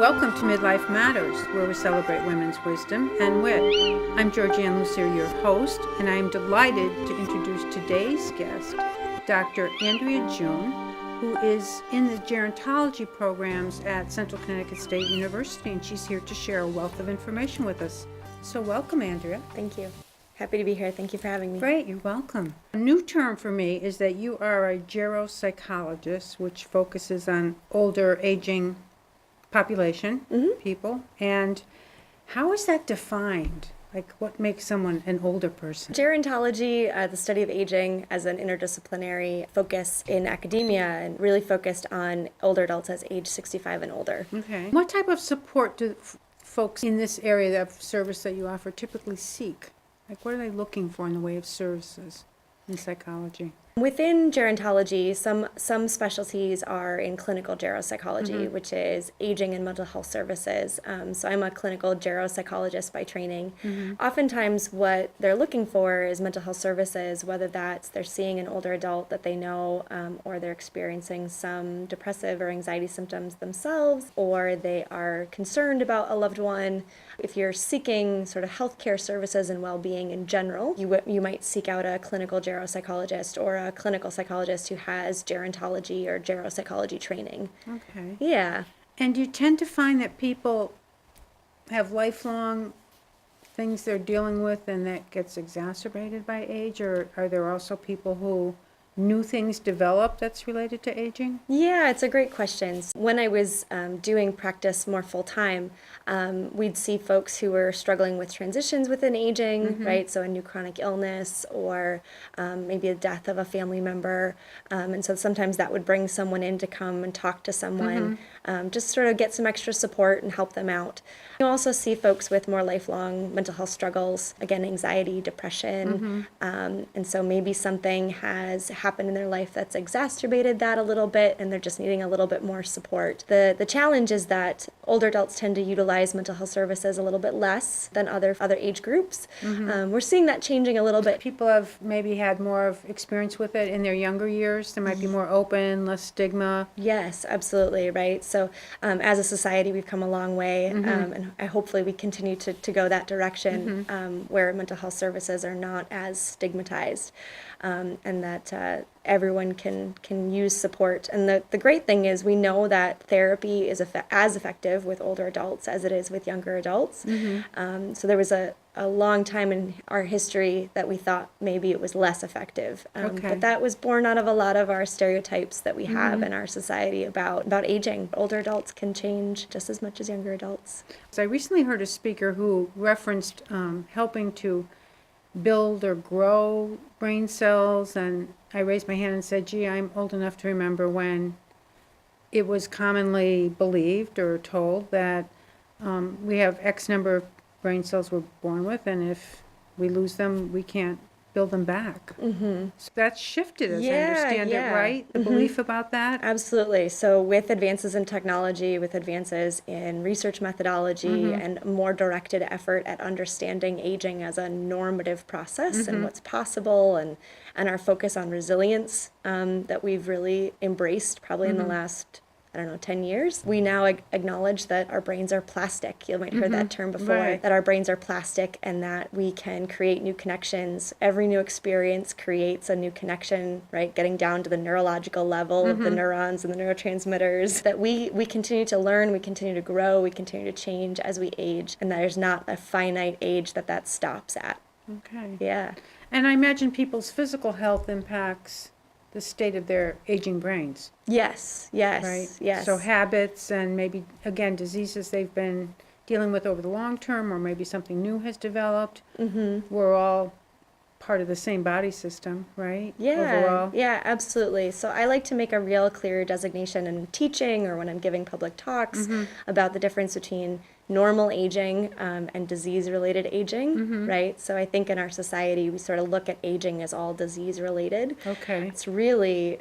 Welcome to MidLIFE Matters, where we celebrate women's wisdom and wit. I'm Georgian Lussier, your host, and I am delighted to introduce today's guest, Dr. Andrea June, who is in the gerontology programs at Central Connecticut State University, and she's here to share a wealth of information with us. So welcome, Andrea. Thank you. Happy to be here. Thank you for having me. Great, you're welcome. A new term for me is that you are a geropsychologist, which focuses on older, aging population, people. And how is that defined? Like, what makes someone an older person? Gerontology, the study of aging as an interdisciplinary focus in academia, and really focused on older adults as age 65 and older. Okay. What type of support do folks in this area of service that you offer typically seek? Like, what are they looking for in the way of services in psychology? Within gerontology, some specialties are in clinical geropsychology, which is aging and mental health services. So I'm a clinical geropsychologist by training. Oftentimes what they're looking for is mental health services, whether that's they're seeing an older adult that they know, or they're experiencing some depressive or anxiety symptoms themselves, or they are concerned about a loved one. If you're seeking sort of healthcare services and well-being in general, you might seek out a clinical geropsychologist or a clinical psychologist who has gerontology or geropsychology training. Okay. Yeah. And you tend to find that people have lifelong things they're dealing with and that gets exacerbated by age, or are there also people who new things develop that's related to aging? Yeah, it's a great question. When I was doing practice more full-time, we'd see folks who were struggling with transitions within aging, right? So a new chronic illness or maybe a death of a family member. And so sometimes that would bring someone in to come and talk to someone, just sort of get some extra support and help them out. You also see folks with more lifelong mental health struggles, again, anxiety, depression, and so maybe something has happened in their life that's exacerbated that a little bit, and they're just needing a little bit more support. The challenge is that older adults tend to utilize mental health services a little bit less than other age groups. We're seeing that changing a little bit. People have maybe had more of experience with it in their younger years. They might be more open, less stigma. Yes, absolutely, right? So as a society, we've come a long way, and hopefully we continue to go that direction, where mental health services are not as stigmatized, and that everyone can use support. And the great thing is we know that therapy is as effective with older adults as it is with younger adults. So there was a long time in our history that we thought maybe it was less effective. But that was born out of a lot of our stereotypes that we have in our society about aging. Older adults can change just as much as younger adults. So I recently heard a speaker who referenced helping to build or grow brain cells, and I raised my hand and said, gee, I'm old enough to remember when it was commonly believed or told that we have X number of brain cells we're born with, and if we lose them, we can't build them back. So that's shifted, as I understand it, right? The belief about that? Absolutely. So with advances in technology, with advances in research methodology, and more directed effort at understanding aging as a normative process and what's possible, and our focus on resilience that we've really embraced probably in the last 10 years. We now acknowledge that our brains are plastic. You might have heard that term before, that our brains are plastic and that we can create new connections. Every new experience creates a new connection, right? Getting down to the neurological level of the neurons and the neurotransmitters, that we continue to learn, we continue to grow, we continue to change as we age, and there's not a finite age that stops at. Okay. Yeah. And I imagine people's physical health impacts the state of their aging brains. Yes, Right? yes. So habits and maybe, again, diseases they've been dealing with over the long term, or maybe something new has developed. We're all part of the same body system, right? Overall. Yeah, absolutely. So I like to make a real clear designation in teaching or when I'm giving public talks about the difference between normal aging and disease-related aging, right? So I think in our society, we sort of look at aging as all disease-related. Okay. It's really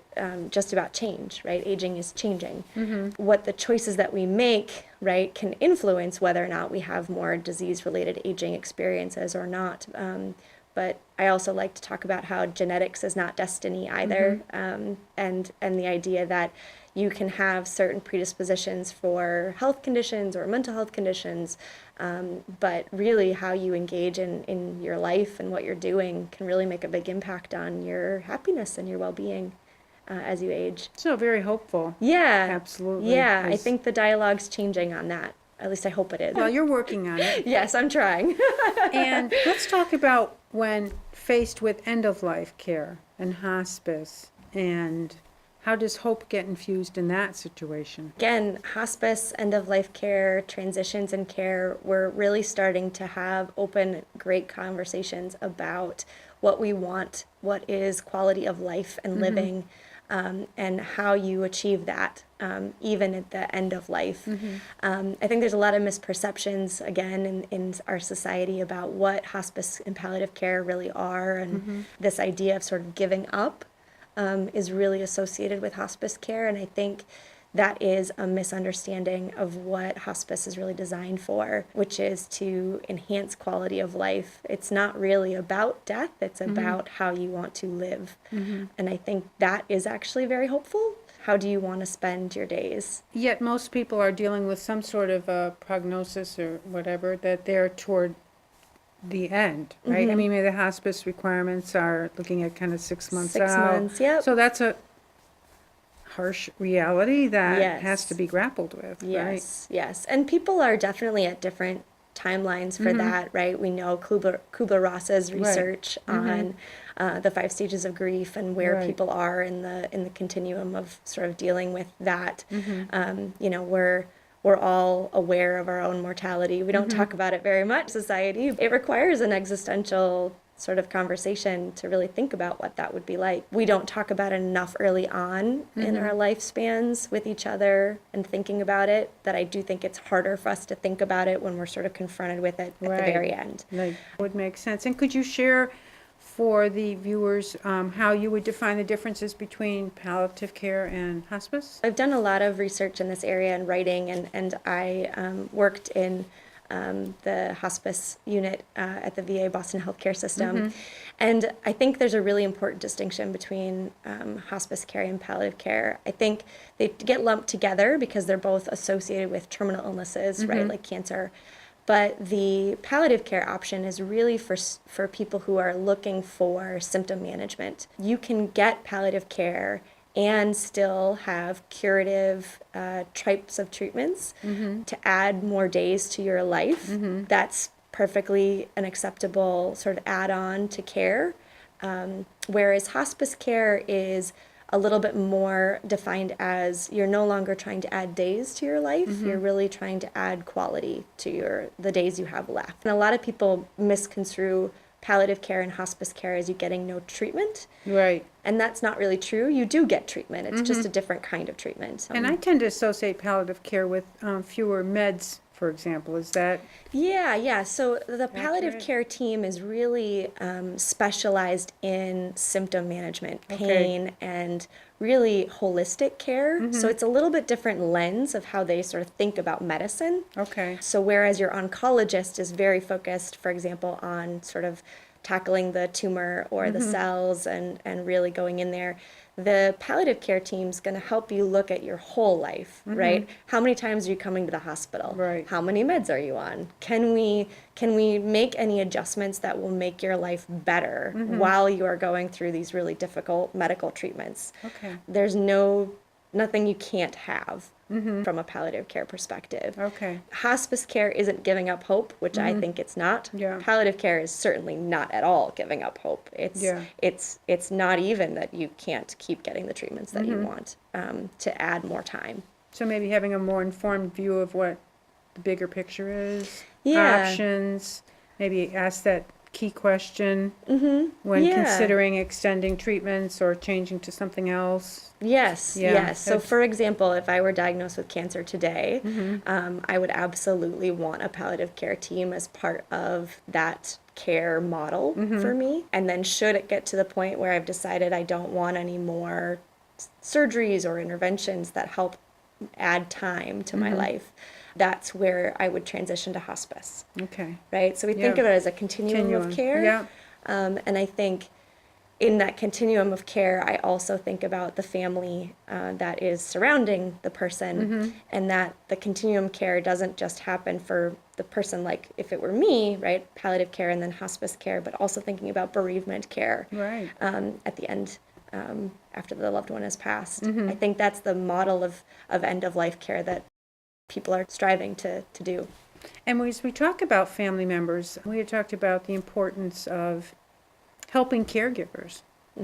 just about change, right? Aging is changing. What the choices that we make, right, can influence whether or not we have more disease-related aging experiences or not. But I also like to talk about how genetics is not destiny either, and the idea that you can have certain predispositions for health conditions or mental health conditions, but really how you engage in your life and what you're doing can really make a big impact on your happiness and your well-being as you age. So very hopeful. Yeah. Absolutely. Yeah, I think the dialogue's changing on that. At least I hope it is. Well, you're working on it. Yes, I'm trying. And let's talk about when faced with end-of-life care and hospice, and how does hope get infused in that situation? Again, hospice, end-of-life care, transitions in care, we're really starting to have open, great conversations about what we want, what is quality of life and living, and how you achieve that, even at the end of life. I think there's a lot of misperceptions, again, in our society about what hospice and palliative care really are, and this idea of sort of giving up is really associated with hospice care, and I think that is a misunderstanding of what hospice is really designed for, which is to enhance quality of life. It's not really about death, it's about how you want to live. And I think that is actually very hopeful. How do you want to spend your days? Yet most people are dealing with some sort of a prognosis or whatever, that they're toward the end, right? I mean, maybe the hospice requirements are looking at kind of 6 months out. 6 months, yep. So that's a harsh reality that Yes. has to be grappled with, right? Yes, yes. And people are definitely at different timelines for that, right? We know Kubler-Ross's research on the 5 stages of grief and where Right. people are in the continuum of sort of dealing with that. You know, we're all aware of our own mortality. We don't talk about it very much in society. It requires an existential sort of conversation to really think about what that would be like. We don't talk about it enough early on in our lifespans with each other and thinking about it, that I do think it's harder for us to think about it when we're sort of confronted with it at the very end. Like, would make sense. And could you share for the viewers how you would define the differences between palliative care and hospice? I've done a lot of research in this area and writing, and I worked in the hospice unit at the VA Boston Healthcare System. And I think there's a really important distinction between hospice care and palliative care. I think they get lumped together because they're both associated with terminal illnesses, right, like cancer. But the palliative care option is really for people who are looking for symptom management. You can get palliative care and still have curative types of treatments to add more days to your life. That's perfectly an acceptable sort of add-on to care. Whereas hospice care is a little bit more defined as you're no longer trying to add days to your life, you're really trying to add quality to the days you have left. And a lot of people misconstrue palliative care and hospice care as you getting no treatment. Right. And that's not really true. You do get treatment. It's just a different kind of treatment. And I tend to associate palliative care with fewer meds, for example. Is that? Yeah. So the palliative Accurate? care team is really specialized in symptom management, Okay. pain, and really holistic care. So it's a little bit different lens of how they sort of think about medicine. Okay. So whereas your oncologist is very focused, for example, on sort of tackling the tumor or the cells and really going in there, the palliative care team's going to help you look at your whole life, right? How many times are you coming to the hospital? Right. How many meds are you on? Can we make any adjustments that will make your life better while you are going through these really difficult medical treatments? Okay. There's nothing you can't have from a palliative care perspective. Okay. Hospice care isn't giving up hope, which I think it's not. Yeah. Palliative care is certainly not at all giving up hope. It's not even that you can't keep getting the treatments that you want to add more time. So maybe having a more informed view of what the bigger picture is, Yeah. options, maybe ask that key question when Yeah. considering extending treatments or changing to something else. Yes, Yeah, yes. So, that's- for example, if I were diagnosed with cancer today, I would absolutely want a palliative care team as part of that care model for me. And then, should it get to the point where I've decided I don't want any more surgeries or interventions that help add time to my life, that's where I would transition to hospice. Okay. Right? So we think Yeah. of it as a continuum of care. Yeah. And I think in that continuum of care, I also think about the family that is surrounding the person, and that the continuum care doesn't just happen for the person, like if it were me, right, palliative care and then hospice care, but also thinking about bereavement care Right. at the end after the loved one has passed. I think that's the model of end-of-life care that people are striving to do. And as we talk about family members, we had talked about the importance of helping caregivers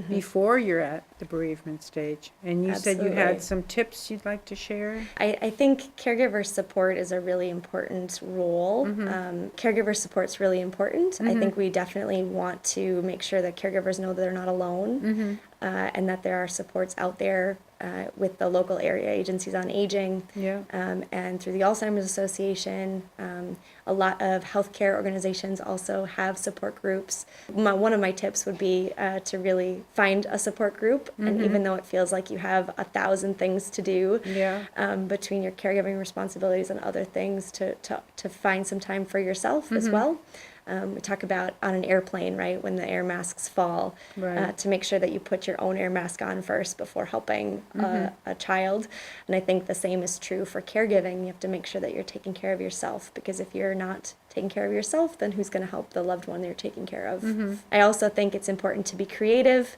before you're at the bereavement stage. And you said you Absolutely. had some tips you'd like to share? I think caregiver support is a really important role. Caregiver support's really important. I think we definitely want to make sure that caregivers know that they're not alone, and that there are supports out there with the local area agencies on aging, Yeah. and through the Alzheimer's Association. A lot of healthcare organizations also have support groups. One of my tips would be to really find a support group, and even though it feels like you have 1,000 things to do, Yeah. between your caregiving responsibilities and other things, to find some time for yourself as well. We talk about on an airplane, right, when the air masks fall, Right. to make sure that you put your own air mask on first before helping a child. And I think the same is true for caregiving. You have to make sure that you're taking care of yourself, because if you're not taking care of yourself, then who's going to help the loved one you're taking care of? I also think it's important to be creative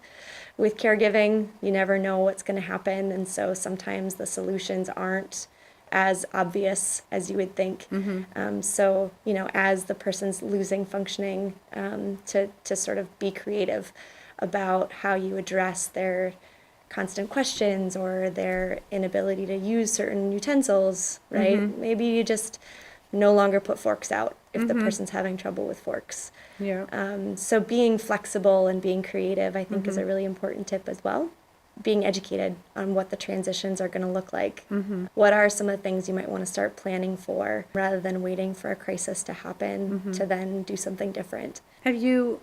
with caregiving. You never know what's going to happen, and so sometimes the solutions aren't as obvious as you would think. So, as the person's losing functioning, to sort of be creative about how you address their constant questions or their inability to use certain utensils, right? Maybe you just no longer put forks out if the person's having trouble with forks. Yeah. So being flexible and being creative, I think, is a really important tip as well. Being educated on what the transitions are going to look like. What are some of the things you might want to start planning for, rather than waiting for a crisis to happen to then do something different? Have you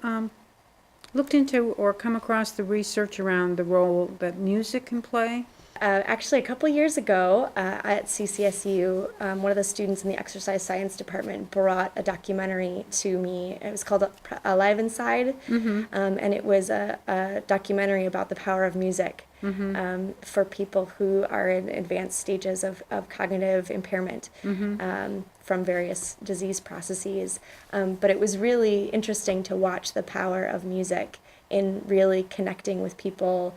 looked into or come across the research around the role that music can play? Actually, a couple years ago at CCSU, one of the students in the exercise science department brought a documentary to me. It was called Alive Inside, and it was a documentary about the power of music for people who are in advanced stages of cognitive impairment from various disease processes. But it was really interesting to watch the power of music in really connecting with people,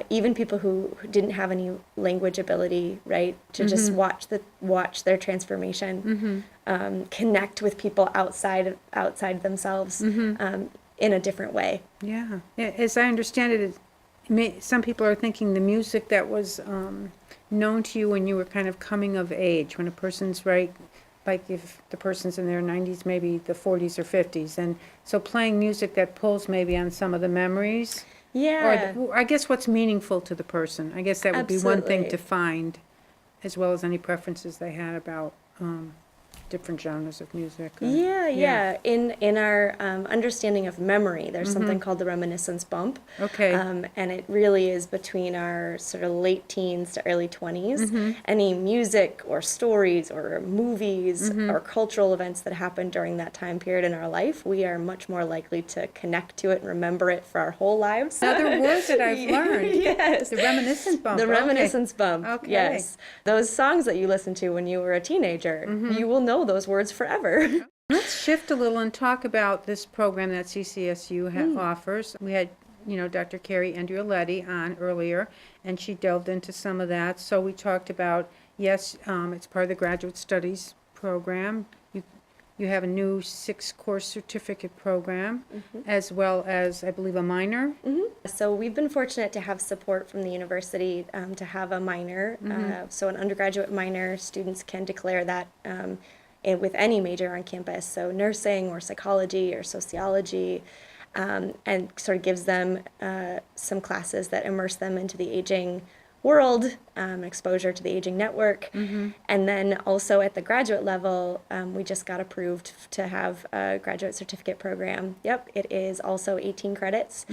even people who didn't have any language ability, right? To just watch their transformation, connect with people outside themselves in a different way. Yeah. As I understand it, some people are thinking the music that was known to you when you were kind of coming of age, when a person's right, like if the person's in their 90s, maybe the 40s or 50s, and so playing music that pulls maybe on some of the memories. Yeah. Or I guess what's meaningful to the person. I guess that would be one thing to Absolutely. find, as well as any preferences they had about different genres of music. Yeah. In our understanding of memory, there's something called the reminiscence bump. Okay. And it really is between our sort of late teens to early 20s. Any music or stories or movies or cultural events that happened during that time period in our life, we are much more likely to connect to it and remember it for our whole lives. Another word that I've learned. Yes. The reminiscent bump. The Okay. reminiscence bump. Okay. Yes. Those songs that you listened to when you were a teenager, you will know those words forever. Let's shift a little and talk about this program that CCSU offers. We had, Dr. Carrie Andrea on earlier, and she delved into some of that. So we talked about, yes, it's part of the graduate studies program. You have a new 6-course certificate program, as well as, I believe, a minor. So we've been fortunate to have support from the university to have a minor. So an undergraduate minor, students can declare that with any major on campus, so nursing or psychology or sociology, and sort of gives them some classes that immerse them into the aging world, exposure to the Aging Network. And then also at the graduate level, we just got approved to have a graduate certificate program. Yep, it is also 18 credits.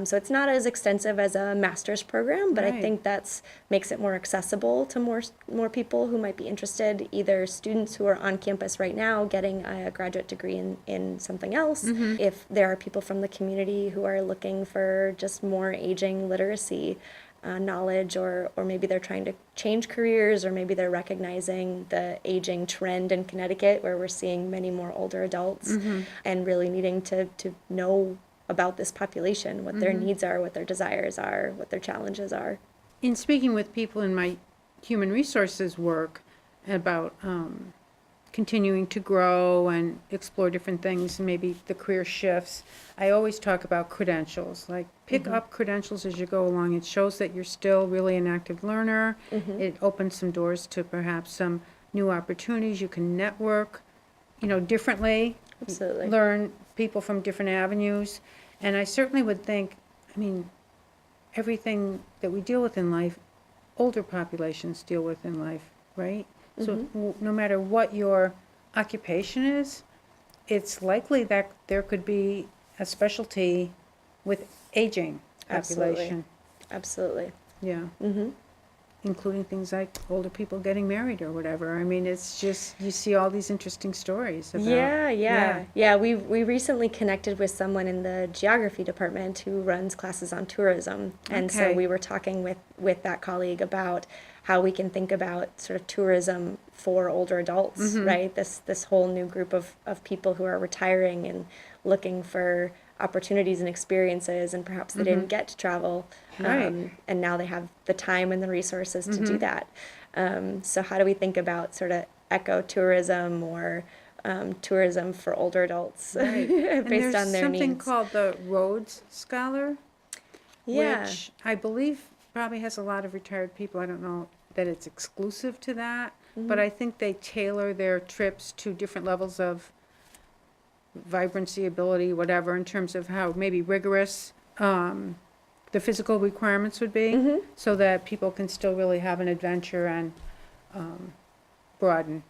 So it's not as extensive as a master's program, but I Right. think that's makes it more accessible to more people who might be interested, either students who are on campus right now getting a graduate degree in something else, if there are people from the community who are looking for just more aging literacy knowledge, or maybe they're trying to change careers, or maybe they're recognizing the aging trend in Connecticut where we're seeing many more older adults and really needing to know about this population, what their needs are, what their desires are, what their challenges are. In speaking with people in my human resources work about continuing to grow and explore different things, maybe the career shifts, I always talk about credentials. Like, pick up credentials as you go along. It shows that you're still really an active learner. It opens some doors to perhaps some new opportunities. You can network, differently. Absolutely. Learn people from different avenues. And I certainly would think, everything that we deal with in life, older populations deal with in life, right? So no matter what your occupation is, it's likely that there could be a specialty with aging population. Absolutely. Yeah. Including things like older people getting married or whatever. It's just, you see all these interesting stories about. Yeah. We recently connected with someone in the geography department who runs classes on tourism. And so Okay. we were talking with that colleague about how we can think about sort of tourism for older adults, right? This whole new group of people who are retiring and looking for opportunities and experiences, and perhaps they didn't get to travel, Right. and now they have the time and the resources to do that. So how do we think about sort of ecotourism or tourism for older adults Right. based on their And there's something needs? called the Rhodes Scholar, Yeah. which I believe probably has a lot of retired people. I don't know that it's exclusive to that, but I think they tailor their trips to different levels of vibrancy, ability, whatever, in terms of how maybe rigorous the physical requirements would be, so that people can still really have an adventure and broaden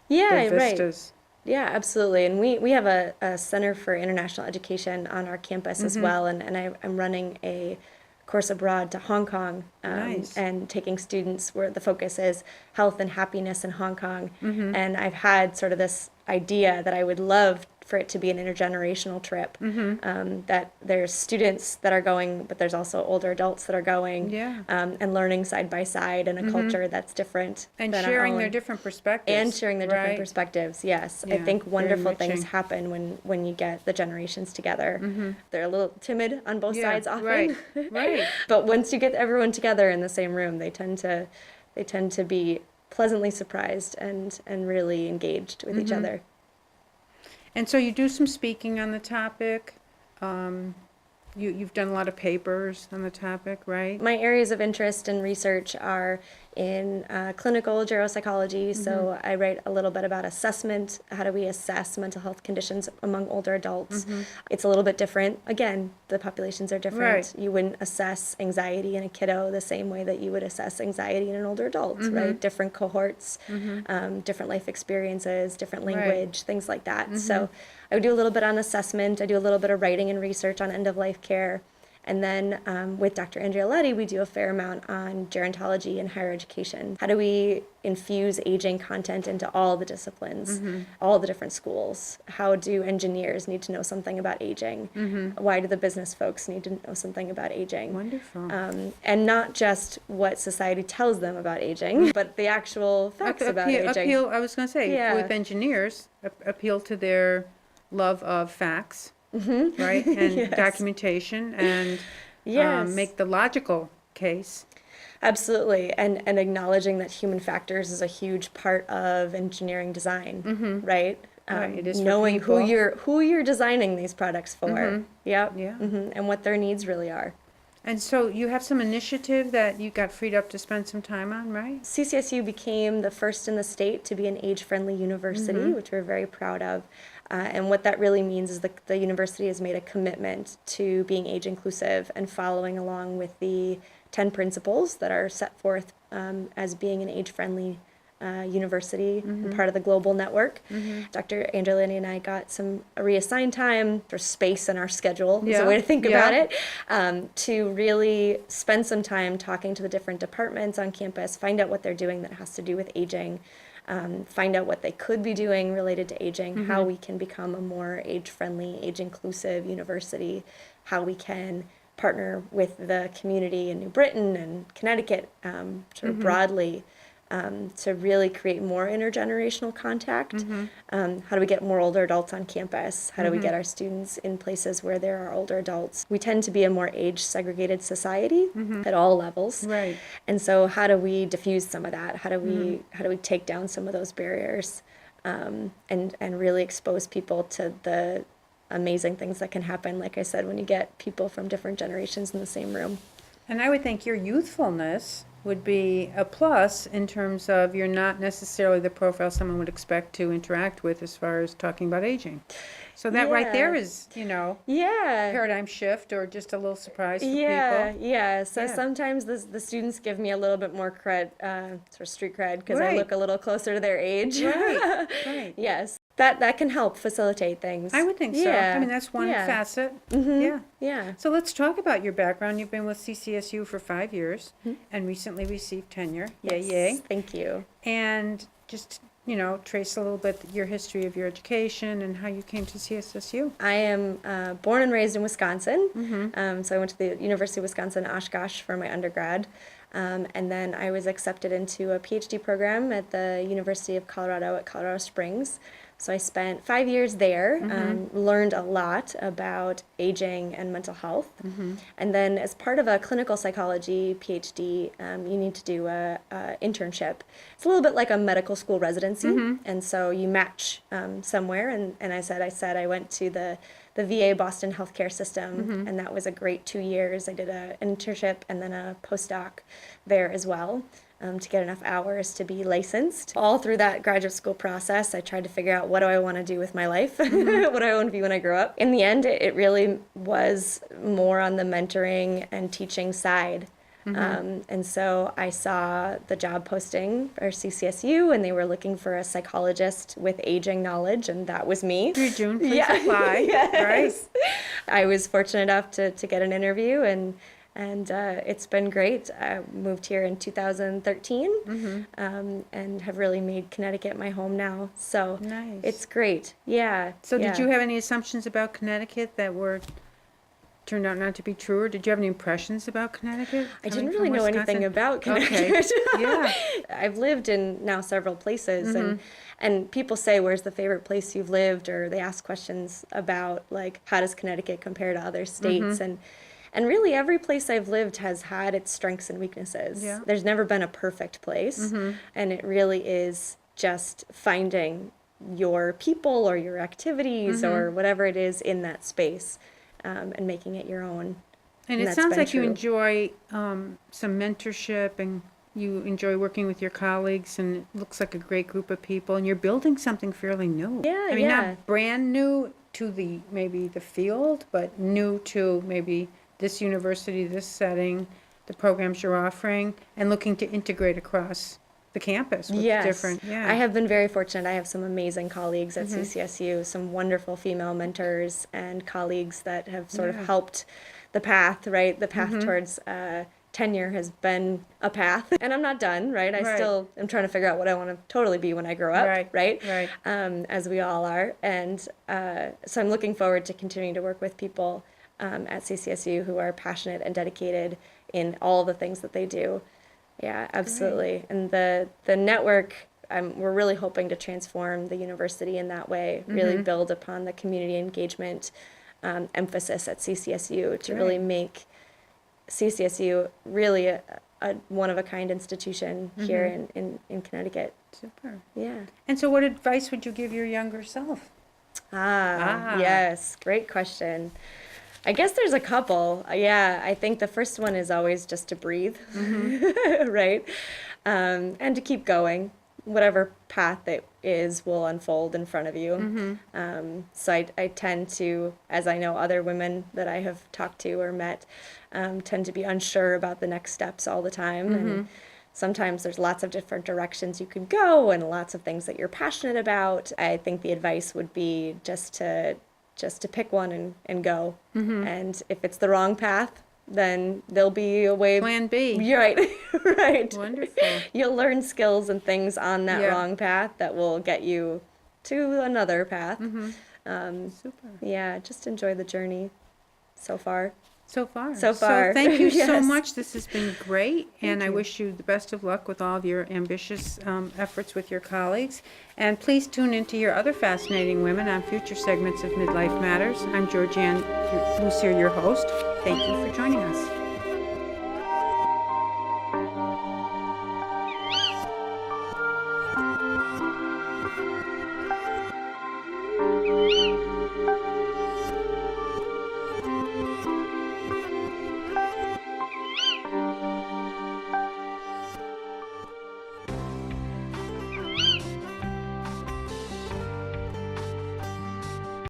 Yeah, their right. vistas. Yeah, absolutely. And we have a Center for International Education on our campus as well. And I'm running a course abroad to Hong Kong, Nice. and taking students where the focus is health and happiness in Hong Kong. And I've had sort of this idea that I would love for it to be an intergenerational trip, that there's students that are going, but there's also older adults that are going, Yeah. and learning side by side in a culture that's different And than our sharing their own. different perspectives. And sharing their different right? perspectives, yes. I Yeah, think very wonderful things enriching. happen when you get the generations together. They're a little timid on both Yeah, sides often. right, right. But once you get everyone together in the same room, they tend to be pleasantly surprised and really engaged with each other. And so you do some speaking on the topic. You've done a lot of papers on the topic, right? My areas of interest and research are in clinical geropsychology, so I write a little bit about assessment. How do we assess mental health conditions among older adults? It's a little bit different. Again, the populations are different. Right. You wouldn't assess anxiety in a kiddo the same way that you would assess anxiety in an older adult, right? Different cohorts, different life experiences, different language, things like that. So I would do a little bit on assessment. I do a little bit of writing and research on end-of-life care. And then with Dr. Andrea, we do a fair amount on gerontology and higher education. How do we infuse aging content into all the disciplines, all the different schools? How do engineers need to know something about aging? Why do the business folks need to know something about aging? Wonderful. And not just what society tells them about aging, but the actual facts about aging. I was going to say, Yeah. with engineers, appeal to their love of facts, right? And Yes. documentation, and Yes. make the logical case. Absolutely, and acknowledging that human factors is a huge part of engineering design, right? Right, it is for knowing people. who you're designing these products for. Yep. Yeah. And what their needs really are. And so you have some initiative that you got freed up to spend some time on, right? CCSU became the first in the state to be an age-friendly university, which we're very proud of. And what that really means is the university has made a commitment to being age inclusive and following along with the 10 principles that are set forth as being an age-friendly university and part of the global network. Dr. Andrea and I got some reassigned time for space in our schedule is a way to think about it, to really spend some time talking to the different departments on campus, find out what they're doing that has to do with aging, find out what they could be doing related to aging, how we can become a more age-friendly, age-inclusive university, how we can partner with the community in New Britain and Connecticut sort of broadly to really create more intergenerational contact. How do we get more older adults on campus? How do we get our students in places where there are older adults? We tend to be a more age-segregated society at all levels. Right. And so how do we diffuse some of that? How do we take down some of those barriers and really expose people to the amazing things that can happen, like I said, when you get people from different generations in the same room. And I would think your youthfulness would be a plus in terms of you're not necessarily the profile someone would expect to interact with as far as talking about aging. So that right there is, paradigm shift or just a little surprise for people. Yeah. So sometimes the students give me a little bit more cred, sort of street cred, because I look a little closer to their age. Right. Yes. That can help facilitate things. I would think so. I mean, that's one facet. Yeah. So let's talk about your background. You've been with CCSU for 5 years and recently received tenure. Yay. Thank you. And just, trace a little bit your history of your education and how you came to CSSU. I am born and raised in Wisconsin. So I went to the University of Wisconsin-Oshkosh for my undergrad. And then I was accepted into a PhD program at the University of Colorado at Colorado Springs. So I spent 5 years there, learned a lot about aging and mental health. And then as part of a clinical psychology PhD, you need to do a internship. It's a little bit like a medical school residency. And so you match somewhere. And I said I went to the VA Boston healthcare system, and that was a great 2 years. I did an internship and then a postdoc there as well. To get enough hours to be licensed. All through that graduate school process, I tried to figure out what do I want to do with my life? What do I want to be when I grow up? In the end, it really was more on the mentoring and teaching side. And so I saw the job posting for CCSU, and they were looking for a psychologist with aging knowledge, and that was me. You're June, please apply. Right? I was fortunate enough to get an interview, and it's been great. I moved here in 2013 and have really made Connecticut my home now. So nice. It's great. Yeah. So did you have any assumptions about Connecticut that turned out not to be true, or did you have any impressions about Connecticut? I didn't really know anything about Connecticut. Okay. I've lived in now several places, and people say, where's the favorite place you've lived? Or they ask questions about, like, how does Connecticut compare to other states? And really, every place I've lived has had its strengths and weaknesses. Yeah. There's never been a perfect place. And it really is just finding your people or your activities or whatever it is in that space and making it your own. And it sounds like you enjoy some mentorship and you enjoy working with your colleagues, and it looks like a great group of people, and you're building something fairly new. I mean, not brand new to maybe the field, but new to maybe this university, this setting, the programs you're offering, and looking to integrate across the campus with different. I have been very fortunate. I have some amazing colleagues at CCSU, some wonderful female mentors and colleagues that have sort of helped the path, right? The path towards tenure has been a path, and I'm not done, right? I still am trying to figure out what I want to totally be when I grow up, right? As we all are. And so I'm looking forward to continuing to work with people at CCSU who are passionate and dedicated in all the things that they do. Yeah, absolutely. Great. And the network, we're really hoping to transform the university in that way, really build upon the community engagement emphasis at CCSU to really make CCSU really a one-of-a-kind institution here in Connecticut. Super. Yeah. And so what advice would you give your younger self? Yes, great question. I guess there's a couple. Yeah, I think the first one is always just to breathe, right? And to keep going. Whatever path it is will unfold in front of you. So I tend to, as I know other women that I have talked to or met, tend to be unsure about the next steps all the time. And sometimes there's lots of different directions you could go and lots of things that you're passionate about. I think the advice would be just to pick one and go. And if it's the wrong path, then there'll be a way. Plan B. You're right. Right. Wonderful. You'll learn skills and things on that Yeah. wrong path that will get you to another path. Super. Yeah, just enjoy the journey so far. So far. So far. So thank you so Yes. much. This has been great. And I you. wish you the best of luck with all of your ambitious efforts with your colleagues. And please tune into your other fascinating women on future segments of Midlife Matters. I'm Georgian Lussier, your host. Thank you for joining us.